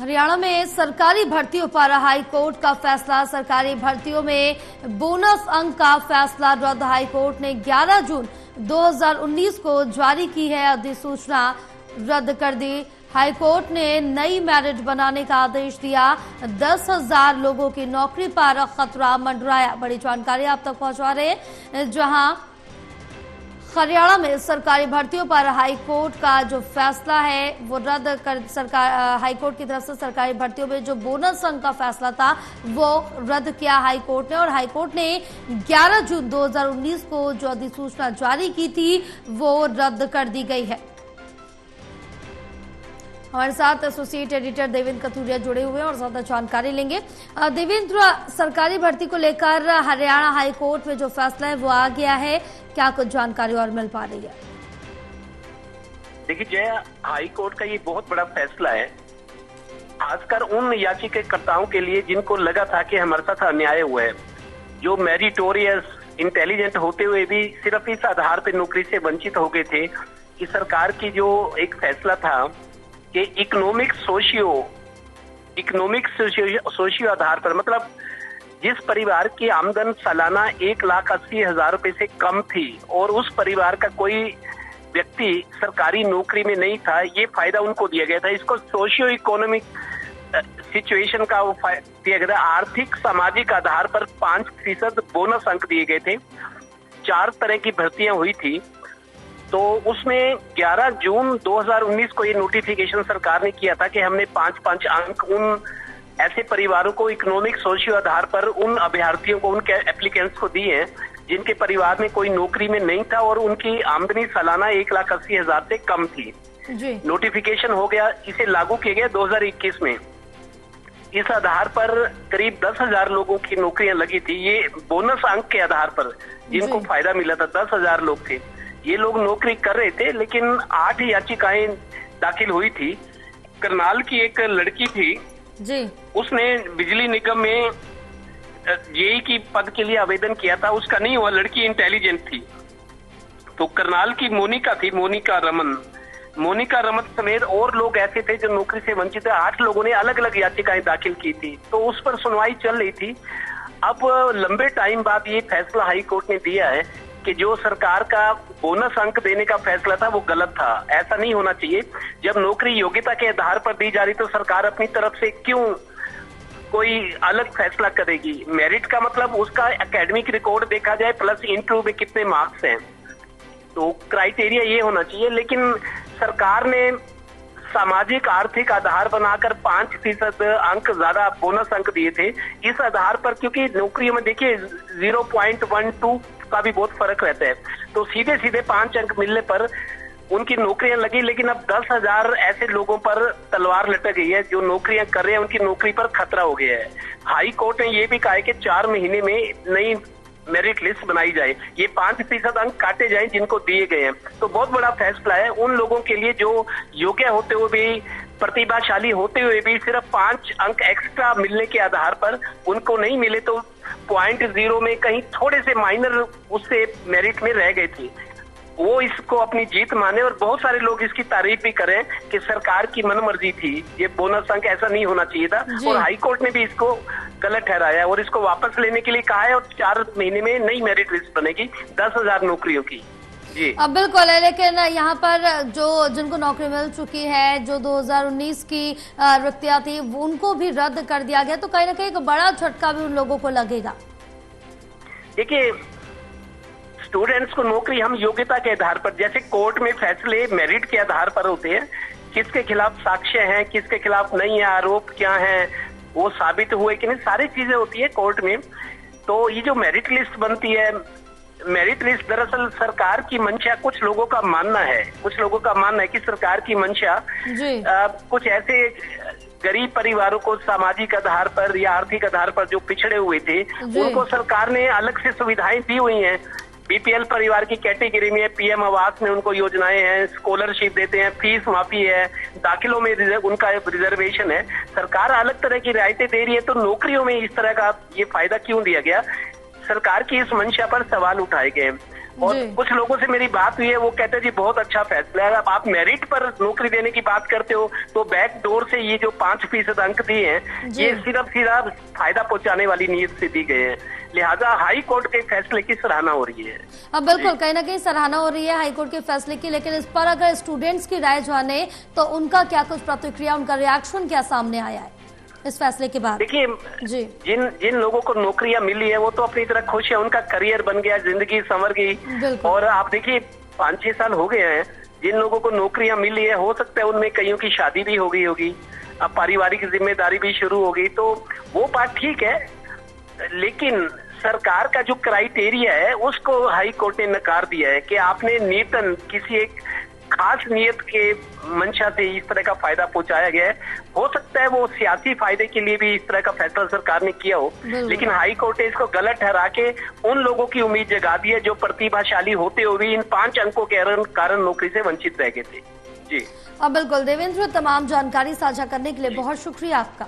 हरियाणा में सरकारी भर्तियों पर हाई कोर्ट का फैसला। सरकारी भर्तियों में बोनस अंक का फैसला रद्द। हाई कोर्ट ने 11 जून 2019 को जारी की है अधिसूचना रद्द कर दी। हाई कोर्ट ने नई मेरिट बनाने का आदेश दिया। 10,000 लोगों की नौकरी पर खतरा मंडराया। बड़ी जानकारी आप तक पहुंचा रहे हैं, जहां हरियाणा में सरकारी भर्तियों पर हाई कोर्ट का जो फैसला है वो रद्द कर हाई कोर्ट की तरफ से सरकारी भर्तियों में जो बोनस अंक का फैसला था वो रद्द किया हाई कोर्ट ने। और हाई कोर्ट ने 11 जून 2019 को जो अधिसूचना जारी की थी वो रद्द कर दी गई है। हमारे साथ एसोसिएट एडिटर देवेंद्र कथुरिया जुड़े हुए हैं और ज्यादा जानकारी लेंगे। देवेंद्र, सरकारी भर्ती को लेकर हरियाणा हाई कोर्ट में जो फैसला है वो आ गया है, क्या कुछ जानकारी और मिल पा रही है? देखिए जय, हाई कोर्ट का ये बहुत बड़ा फैसला है, खासकर उन याचिकाकर्ताओं के लिए जिनको लगा था कि हमारे साथ अन्याय हुआ है, जो मेरिटोरियस इंटेलिजेंट होते हुए भी सिर्फ इस आधार पर नौकरी से वंचित हो गए थे कि सरकार की जो एक फैसला था कि इकोनॉमिक सोशियो आधार पर, मतलब जिस परिवार की आमदन सालाना 1,80,000 रुपए से कम थी और उस परिवार का कोई व्यक्ति सरकारी नौकरी में नहीं था, ये फायदा उनको दिया गया था। इसको सोशियो इकोनॉमिक सिचुएशन का दिया गया था। आर्थिक सामाजिक आधार पर 5% बोनस अंक दिए गए थे। 4 तरह की भर्तियां हुई थी, तो उसमें 11 जून 2019 को ये नोटिफिकेशन सरकार ने किया था कि हमने 5-5 अंक उन ऐसे परिवारों को इकोनॉमिक सोशियो आधार पर उन अभ्यर्थियों को, उनके एप्लीकेंट्स को दिए हैं जिनके परिवार में कोई नौकरी में नहीं था और उनकी आमदनी सालाना 1,80,000 से कम थी। जी। नोटिफिकेशन हो गया, इसे लागू किया गया 2021 में। इस आधार पर करीब 10,000 लोगों की नौकरियां लगी थी। ये बोनस अंक के आधार पर जिनको फायदा मिला था 10,000 लोग थे। ये लोग नौकरी कर रहे थे, लेकिन 8 याचिकाएं दाखिल हुई थी। करनाल की एक लड़की थी जी, उसने बिजली निगम में जेई की पद के लिए आवेदन किया था, उसका नहीं हुआ। लड़की इंटेलिजेंट थी, तो करनाल की मोनिका रमन समेत और लोग ऐसे थे जो नौकरी से वंचित है। 8 लोगों ने अलग अलग याचिकाएं दाखिल की थी, तो उस पर सुनवाई चल रही थी। अब लंबे टाइम बाद ये फैसला हाई कोर्ट ने दिया है कि जो सरकार का बोनस अंक देने का फैसला था वो गलत था, ऐसा नहीं होना चाहिए। जब नौकरी योग्यता के आधार पर दी जा रही तो सरकार अपनी तरफ से क्यों कोई अलग फैसला करेगी? मेरिट का मतलब उसका एकेडमिक रिकॉर्ड देखा जाए प्लस इंटरव्यू में कितने मार्क्स हैं, तो क्राइटेरिया ये होना चाहिए। लेकिन सरकार ने सामाजिक आर्थिक आधार बनाकर 5% अंक ज्यादा बोनस अंक दिए थे। इस आधार पर, क्योंकि नौकरियों में देखिए 0.12 का भी बहुत फर्क रहता है, तो सीधे 5 अंक मिलने पर उनकी नौकरियां लगी। लेकिन अब 10,000 ऐसे लोगों पर तलवार लटक गई है जो नौकरियां कर रहे हैं, उनकी नौकरी पर खतरा हो गया है। हाई कोर्ट ने ये भी कहा है कि 4 महीने में नई मेरिट लिस्ट बनाई जाए, ये 5% अंक काटे जाएं जिनको दिए गए हैं। तो बहुत बड़ा फैसला है उन लोगों के लिए जो योग्य होते हुए भी, प्रतिभाशाली होते हुए भी सिर्फ 5 अंक एक्स्ट्रा मिलने के आधार पर उनको नहीं मिले, तो 0.0 में कहीं थोड़े से माइनर उससे मेरिट में रह गए थे। वो इसको अपनी जीत माने और बहुत सारे लोग इसकी तारीफ भी करें कि सरकार की मनमर्जी थी, ये बोनस अंक ऐसा नहीं होना चाहिए था। और हाई कोर्ट ने भी इसको गलत ठहराया और इसको वापस लेने के लिए कहा है और 4 महीने में नई मेरिट लिस्ट बनेगी 10,000 नौकरियों की। जी अब बिल्कुल है, लेकिन यहाँ पर जो जिनको नौकरी मिल चुकी है, जो 2019 की रिक्तियां थी, उनको भी रद्द कर दिया गया, तो कहीं ना कहीं एक बड़ा झटका भी उन लोगों को लगेगा। देखिए, स्टूडेंट्स को नौकरी हम योग्यता के आधार पर, जैसे कोर्ट में फैसले मेरिट के आधार पर होते हैं, किसके खिलाफ साक्ष्य हैं, किसके खिलाफ नहीं है, आरोप क्या है, वो साबित हुए कि नहीं, सारी चीजें होती है कोर्ट में। तो ये जो मेरिट लिस्ट बनती है, मेरिट लिस्ट दरअसल सरकार की मंशा, कुछ लोगों का मानना है कि सरकार की मंशा कुछ ऐसे गरीब परिवारों को सामाजिक आधार पर या आर्थिक आधार पर जो पिछड़े हुए थे उनको सरकार ने अलग से सुविधाएं दी हुई हैं। बीपीएल परिवार की कैटेगरी में पीएम आवास में उनको योजनाएं हैं, स्कॉलरशिप देते हैं, फीस माफी है, दाखिलों में उनका रिजर्वेशन है। सरकार अलग तरह की रियायतें दे रही है, तो नौकरियों में इस तरह का ये फायदा क्यों दिया गया? सरकार की इस मंशा पर सवाल उठाए गए। और जी। कुछ लोगों से मेरी बात हुई है, वो कहते हैं जी बहुत अच्छा फैसला है। अब आप मेरिट पर नौकरी देने की बात करते हो तो बैक डोर से ये जो 5% अंक दिए हैं, जी। ये सिर्फ फायदा पहुंचाने वाली नीयत से दी गए हैं। लिहाजा हाई कोर्ट के फैसले की सराहना हो रही है। अब बिल्कुल कहीं ना कहीं सराहना हो रही है हाईकोर्ट के फैसले की, लेकिन इस पर अगर स्टूडेंट्स की राय जाने तो उनका क्या कुछ प्रतिक्रिया, उनका रिएक्शन क्या सामने आया है इस फैसले के बाद? देखिए, जी, जिन लोगों को नौकरियां मिली है वो तो अपनी तरह खुश है, उनका करियर बन गया, जिंदगी संवर गई। बिल्कुल। और आप देखिए 5-6 साल हो गए हैं जिन लोगों को नौकरियां मिली है, हो सकता है उनमें कईयों की शादी भी हो गई होगी, अब पारिवारिक जिम्मेदारी भी शुरू हो गई, तो वो बात ठीक है। लेकिन सरकार का जो क्राइटेरिया है उसको हाई कोर्ट ने नकार दिया है कि आपने नीतन किसी एक खास नियत के मंशा से इस तरह का फायदा पहुंचाया गया है। हो सकता है वो सियासी फायदे के लिए भी इस तरह का फैसला सरकार ने किया हो, लेकिन हाई कोर्ट ने इसको गलत ठहरा के उन लोगों की उम्मीद जगा दी है जो प्रतिभाशाली होते हुए इन 5 अंकों के कारण नौकरी से वंचित रह गए थे। जी अब बिल्कुल देवेंद्र, तमाम जानकारी साझा करने के लिए बहुत शुक्रिया आपका।